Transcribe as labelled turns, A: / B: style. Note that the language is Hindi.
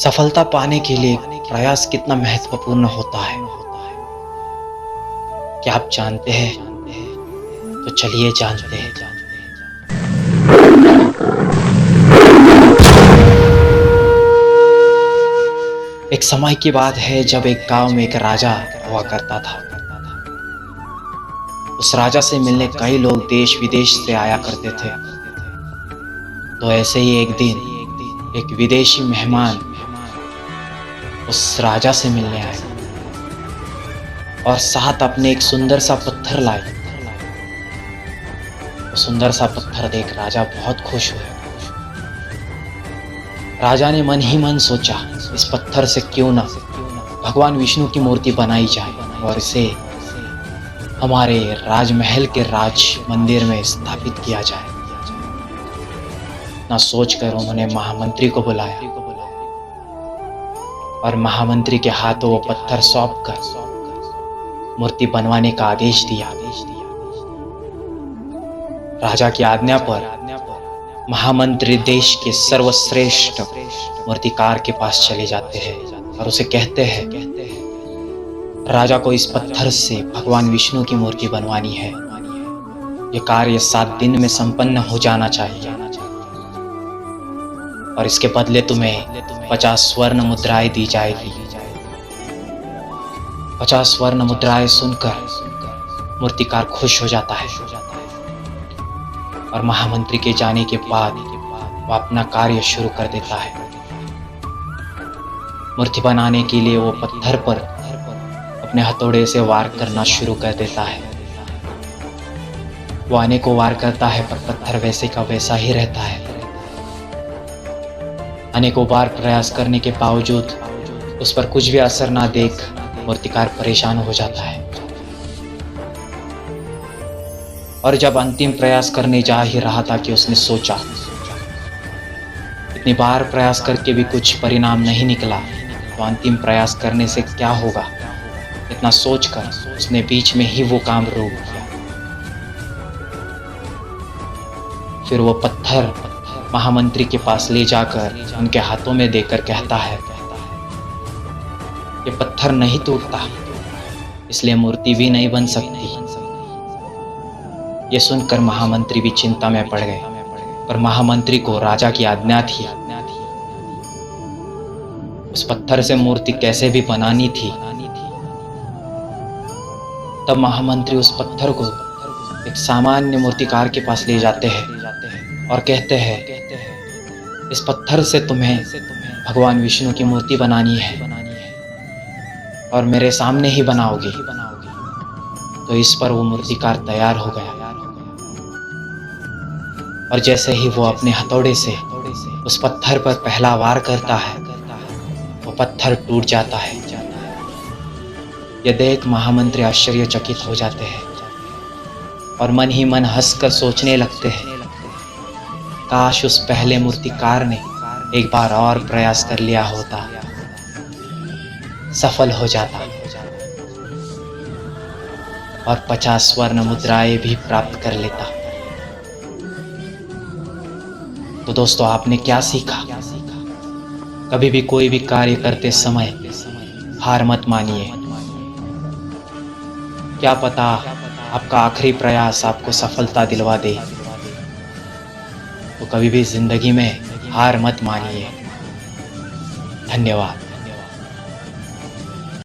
A: सफलता पाने के लिए प्रयास कितना महत्वपूर्ण होता है, क्या आप जानते हैं? तो चलिए जानते हैं। एक समय की बात है जब एक गांव में एक राजा हुआ करता था। उस राजा से मिलने कई लोग देश विदेश से आया करते थे। तो ऐसे ही एक दिन एक विदेशी मेहमान उस राजा से मिलने आए और साथ अपने एक सुंदर सा पत्थर लाए। वो सुंदर सा पत्थर देख राजा बहुत खुश हुए। राजा ने मन ही मन सोचा, इस पत्थर से क्यों ना भगवान विष्णु की मूर्ति बनाई जाए और इसे हमारे राजमहल के राज मंदिर में स्थापित किया जाए। ना सोचकर उन्होंने महामंत्री को बुलाया और महामंत्री के हाथों वो पत्थर सौंप कर मूर्ति बनवाने का आदेश दिया। राजा की आज्ञा पर महामंत्री देश के सर्वश्रेष्ठ मूर्तिकार के पास चले जाते हैं और उसे कहते हैं, राजा को इस पत्थर से भगवान विष्णु की मूर्ति बनवानी है। यह कार्य 7 दिन में संपन्न हो जाना चाहिए और इसके बदले तुम्हें 50 स्वर्ण मुद्राएं दी जाएगी। 50 स्वर्ण मुद्राएं सुनकर मूर्तिकार खुश हो जाता है और महामंत्री के जाने के बाद वह अपना कार्य शुरू कर देता है। मूर्ति बनाने के लिए वो पत्थर पर अपने हथौड़े से वार करना शुरू कर देता है। वो अनेकों वार करता है पर पत्थर वैसे का वैसा ही रहता है। अनेकों बार प्रयास करने के बावजूद उस पर कुछ भी असर ना देख मूर्तिकार परेशान हो जाता है और जब अंतिम प्रयास करने जा ही रहा था कि उसने सोचा, इतनी बार प्रयास करके भी कुछ परिणाम नहीं निकला तो अंतिम प्रयास करने से क्या होगा। इतना सोचकर उसने बीच में ही वो काम रोक दिया। फिर वो पत्थर महामंत्री के पास ले जाकर उनके हाथों में देकर कहता है, ये पत्थर नहीं टूटता, इसलिए मूर्ति भी नहीं बन सकती। ये सुनकर महामंत्री भी चिंता में पड़ गए, पर महामंत्री को राजा की आज्ञा थी। उस पत्थर से मूर्ति कैसे भी बनानी थी। तब महामंत्री उस पत्थर को एक सामान्य मूर्तिकार के पास ले जाते हैं और कहते हैं, इस पत्थर से तुम्हें भगवान विष्णु की मूर्ति बनानी है और मेरे सामने ही बनाओगे। तो इस पर वो मूर्तिकार तैयार हो गया और जैसे ही वो अपने हथौड़े से उस पत्थर पर पहला वार करता है, वो पत्थर टूट जाता है। यह देख महामंत्री आश्चर्यचकित हो जाते हैं और मन ही मन हंसकर सोचने लगते हैं, काश उस पहले मूर्तिकार ने एक बार और प्रयास कर लिया होता, सफल हो जाता और 50 स्वर्ण मुद्राएं भी प्राप्त कर लेता। तो दोस्तों, आपने क्या सीखा? कभी भी कोई भी कार्य करते समय हार मत मानिए। क्या पता आपका आखिरी प्रयास आपको सफलता दिलवा दे। तो कभी भी जिंदगी में हार मत मानिए। धन्यवाद।